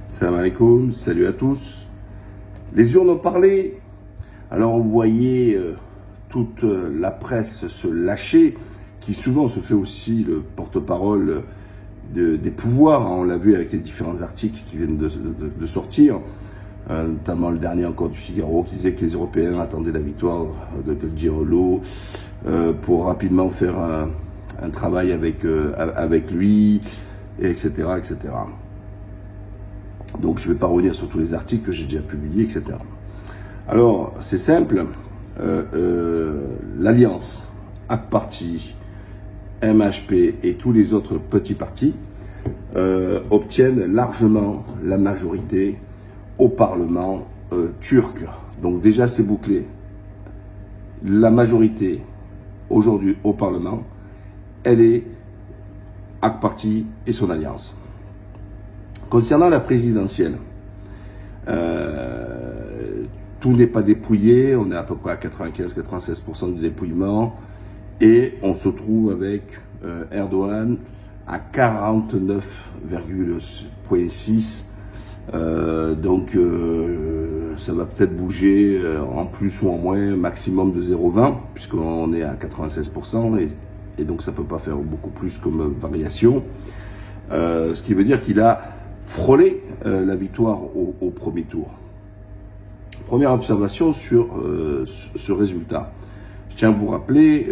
Salam alaikum, salut à tous. Les urnes ont parlé. Alors on voyait toute la presse se lâcher, qui souvent se fait aussi le porte-parole des pouvoirs. On l'a vu avec les différents articles qui viennent de sortir, notamment le dernier encore du Figaro qui disait que les Européens attendaient la victoire de Girolamo pour rapidement faire un travail avec lui, etc., etc. Donc je ne vais pas revenir sur tous les articles que j'ai déjà publiés, etc. Alors c'est simple, l'Alliance, AK Parti, MHP et tous les autres petits partis obtiennent largement la majorité au Parlement turc. Donc déjà c'est bouclé. La majorité aujourd'hui au Parlement, elle est AK Parti et son alliance. Concernant la présidentielle, tout n'est pas dépouillé, on est à peu près à 95-96% de dépouillement, et on se trouve avec Erdogan à 49,6%. Donc ça va peut-être bouger en plus ou en moins, maximum de 0,20, puisqu'on est à 96%, et donc ça peut pas faire beaucoup plus comme variation. Ce qui veut dire qu'il a frôlé la victoire au premier tour. Première observation sur ce résultat. Je tiens à vous rappeler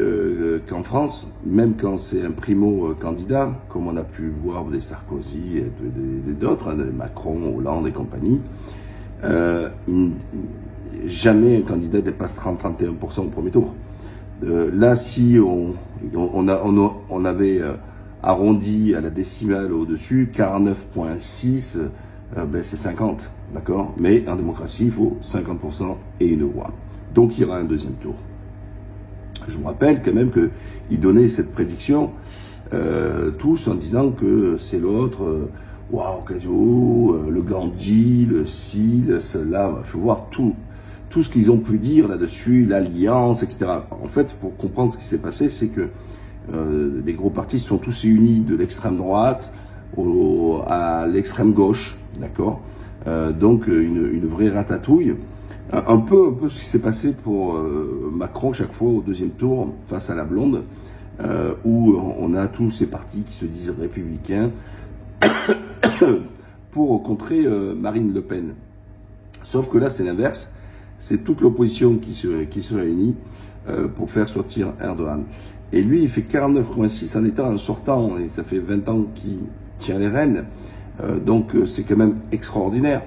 qu'en France, même quand c'est un primo-candidat, comme on a pu voir des Sarkozy et d'autres, hein, Macron, Hollande et compagnie, jamais un candidat dépasse 30-31% au premier tour. Là, si on avait arrondi à la décimale au-dessus, 49,6, ben c'est 50, d'accord? Mais en démocratie, il faut 50% et une voix. Donc il y aura un deuxième tour. Je vous rappelle quand même qu'ils donnaient cette prédiction tous en disant que c'est l'autre, waouh, le Gandhi, le ci, le cela. Il faut voir tout ce qu'ils ont pu dire là-dessus, l'alliance, etc. En fait, pour comprendre ce qui s'est passé, c'est que les gros partis sont tous unis de l'extrême droite à l'extrême gauche, d'accord. Donc une vraie ratatouille. Un peu ce qui s'est passé pour Macron chaque fois au deuxième tour face à la blonde, où on a tous ces partis qui se disent républicains pour contrer Marine Le Pen. Sauf que là c'est l'inverse, c'est toute l'opposition qui se réunit pour faire sortir Erdogan. Et lui il fait 49,6 en étant un sortant, et ça fait 20 ans qu'il tient les rênes, donc c'est quand même extraordinaire.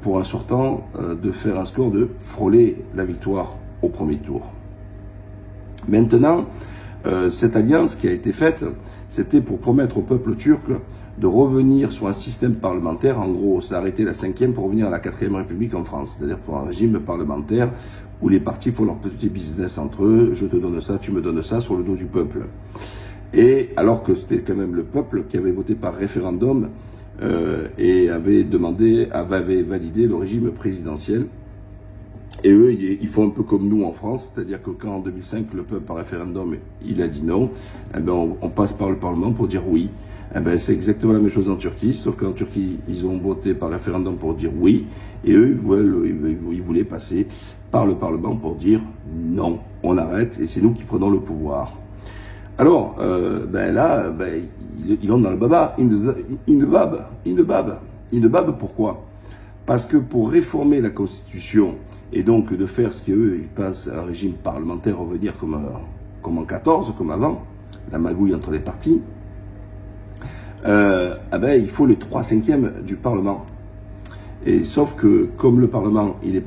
Pour un sortant de faire un score de frôler la victoire au premier tour. Maintenant, cette alliance qui a été faite, c'était pour promettre au peuple turc de revenir sur un système parlementaire. En gros, ça a arrêté la 5e pour revenir à la 4e République en France, c'est-à-dire pour un régime parlementaire où les partis font leur petit business entre eux, je te donne ça, tu me donnes ça, sur le dos du peuple. Et alors que c'était quand même le peuple qui avait voté par référendum et avait validé le régime présidentiel. Et eux, ils font un peu comme nous en France, c'est-à-dire que quand en 2005, le peuple par référendum, il a dit non, eh ben on passe par le Parlement pour dire oui. Eh ben c'est exactement la même chose en Turquie, sauf qu'en Turquie, ils ont voté par référendum pour dire oui, et eux, ils voulaient passer par le Parlement pour dire non, on arrête, et c'est nous qui prenons le pouvoir. Alors, là, ils vont dans le baba, in the bab, pourquoi? Parce que pour réformer la Constitution, et donc de faire ce qu'eux, ils pensent à un régime parlementaire, revenir comme en 14, comme avant, la magouille entre les partis, il faut les 3/5 du Parlement. Et sauf que, comme le Parlement, il est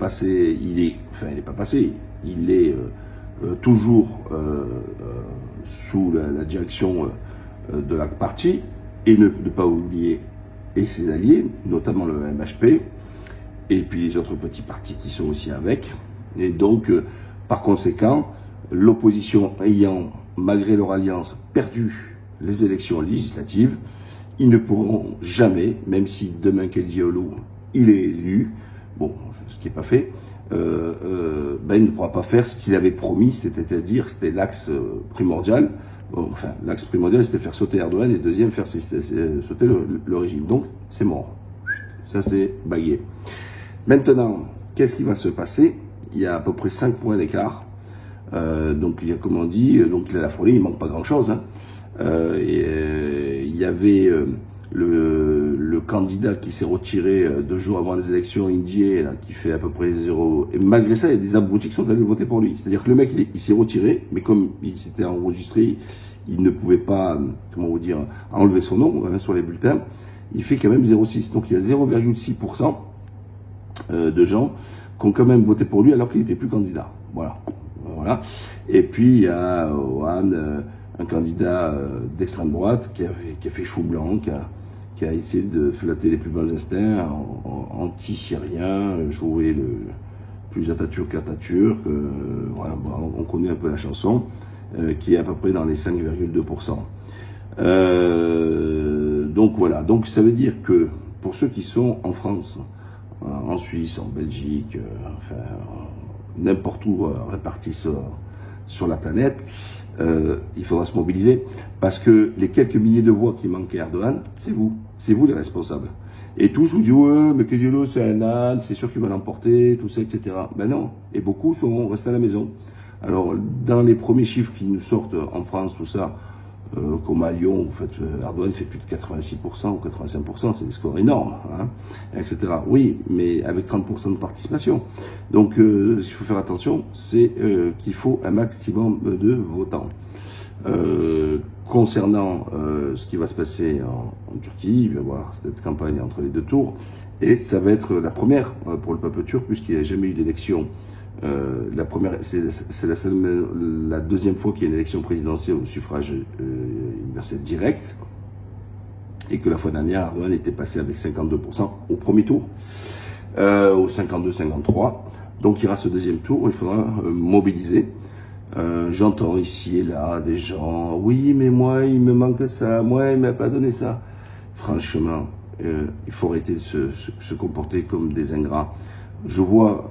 toujours sous la direction de la partie, et ne pas oublier et ses alliés, notamment le MHP, et puis les autres petits partis qui sont aussi avec. Et donc, par conséquent, l'opposition ayant, malgré leur alliance, perdu les élections législatives, ils ne pourront jamais, même si demain Girolamo il est élu, bon, ce qui n'est pas fait, il ne pourra pas faire ce qu'il avait promis, c'est-à-dire, c'était l'axe primordial. Bon, enfin, l'axe primordial, c'était faire sauter Erdogan, et le deuxième, faire sauter le régime. Donc, c'est mort. Ça, c'est bagué. Maintenant, qu'est-ce qui va se passer? Il y a à peu près 5 points d'écart. Donc, il y a, comme on dit, donc la folie, il manque pas grand-chose. Hein. Il y avait le candidat qui s'est retiré 2 jours avant les élections, Indié, là, qui fait à peu près 0. Et malgré ça, il y a des abrutis qui sont allés voter pour lui. C'est-à-dire que le mec, il s'est retiré, mais comme il s'était enregistré, il ne pouvait pas, comment vous dire, enlever son nom sur les bulletins. Il fait quand même 0,6. Donc il y a 0,6% de gens qui ont quand même voté pour lui alors qu'il n'était plus candidat. Voilà. Voilà. Et puis il y a un candidat d'extrême droite qui a fait chou blanc, qui a essayé de flatter les plus bas instincts, anti-syrien, jouer le plus Atatürk qu'Atatürk. Voilà, bon, on connaît un peu la chanson, qui est à peu près dans les 5,2%. Donc voilà, donc ça veut dire que pour ceux qui sont en France, en Suisse, en Belgique, enfin n'importe où répartis sur la planète, il faudra se mobiliser parce que les quelques milliers de voix qui manquent à Erdogan, c'est vous les responsables. Et tous vous disent ouais mais Kılıçdaroğlu c'est un âne, c'est sûr qu'il va l'emporter, tout ça, etc. Ben non, et beaucoup seront restés à la maison. Alors dans les premiers chiffres qui nous sortent en France, tout ça, comme à Lyon, en fait, Erdogan fait plus de 86% ou 85%, c'est des scores énormes, hein, etc. Oui, mais avec 30% de participation. Donc, ce qu'il faut faire attention, c'est qu'il faut un maximum de votants. Concernant ce qui va se passer en Turquie, il va y avoir cette campagne entre les 2 tours, et ça va être la première pour le peuple turc, puisqu'il n'y a jamais eu d'élection. La première, c'est la deuxième fois qu'il y a une élection présidentielle au suffrage universel direct, et que la fois dernière, Erdogan était passé avec 52% au premier tour, au 52-53. Donc il y aura ce deuxième tour, il faudra mobiliser. J'entends ici et là des gens, oui mais moi il me manque ça, moi il m'a pas donné ça. Franchement, il faut arrêter de se comporter comme des ingrats. Je vois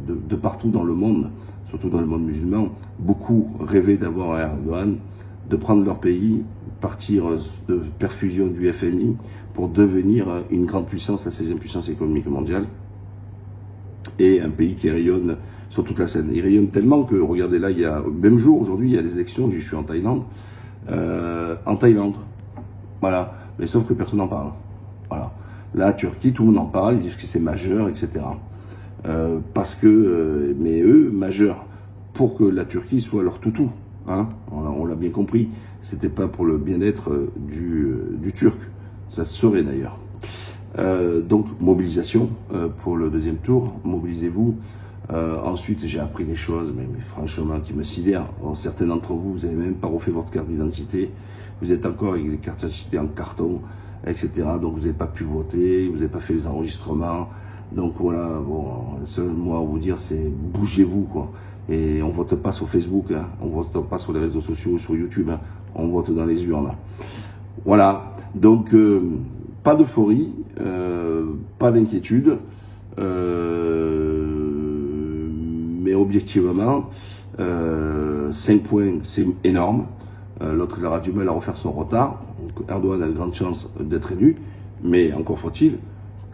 de partout dans le monde, surtout dans le monde musulman, beaucoup rêver d'avoir un Erdogan, de prendre leur pays, partir de perfusion du FMI pour devenir une grande puissance, la 16e puissance économique mondiale, et un pays qui rayonne sur toute la scène. Il rayonne tellement que, regardez là, il y a, même jour, aujourd'hui, il y a les élections, je suis en Thaïlande, voilà, mais sauf que personne n'en parle, voilà. La Turquie, tout le monde en parle, ils disent que c'est majeur, etc. Parce que, mais eux, majeur, pour que la Turquie soit leur toutou, hein, on l'a bien compris, c'était pas pour le bien-être du Turc, ça se saurait d'ailleurs. Donc, mobilisation pour le deuxième tour, mobilisez-vous. Ensuite, j'ai appris des choses, mais franchement, qui me sidèrent. Certains d'entre vous, vous n'avez même pas refait votre carte d'identité, vous êtes encore avec des cartes d'identité en carton, etc. Donc vous n'avez pas pu voter, vous n'avez pas fait les enregistrements. Donc voilà, bon, seul mot à vous dire, c'est bougez-vous, quoi. Et on vote pas sur Facebook, hein, on vote pas sur les réseaux sociaux, sur YouTube, hein, on vote dans les urnes. Voilà, donc pas d'euphorie, pas d'inquiétude, mais objectivement, 5 points, c'est énorme. L'autre, il aura du mal à refaire son retard. Donc, Erdogan a de grandes chances d'être élu, mais encore faut-il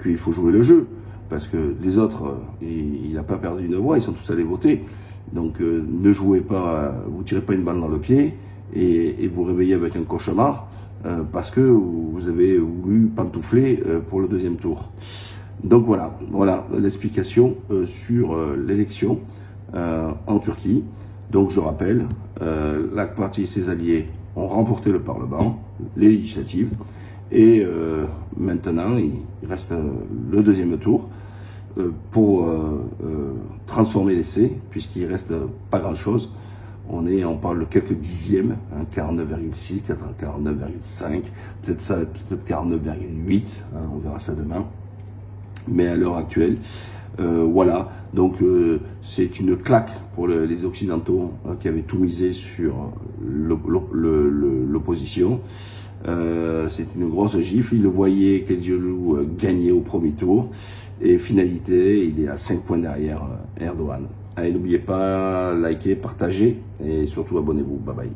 qu'il faut jouer le jeu, parce que les autres, il n'a pas perdu une voix, ils sont tous allés voter. Donc ne jouez pas, vous tirez pas une balle dans le pied et vous réveillez avec un cauchemar parce que vous avez voulu pantoufler pour le deuxième tour. Donc voilà l'explication sur l'élection en Turquie. Donc je rappelle, l'AK Parti et ses alliés ont remporté le Parlement, les législatives, et maintenant il reste le deuxième tour pour transformer l'essai, puisqu'il reste pas grand chose. On parle de quelques dixièmes, hein, 49,6, 49,5, peut-être 49,8, hein, on verra ça demain. Mais à l'heure actuelle, voilà, donc c'est une claque pour les Occidentaux qui avaient tout misé sur l'opposition. C'est une grosse gifle. Ils le voyaient Kılıçdaroğlu gagner au premier tour. Et finalité, il est à 5 points derrière Erdogan. Allez, n'oubliez pas, likez, partagez et surtout abonnez-vous. Bye bye.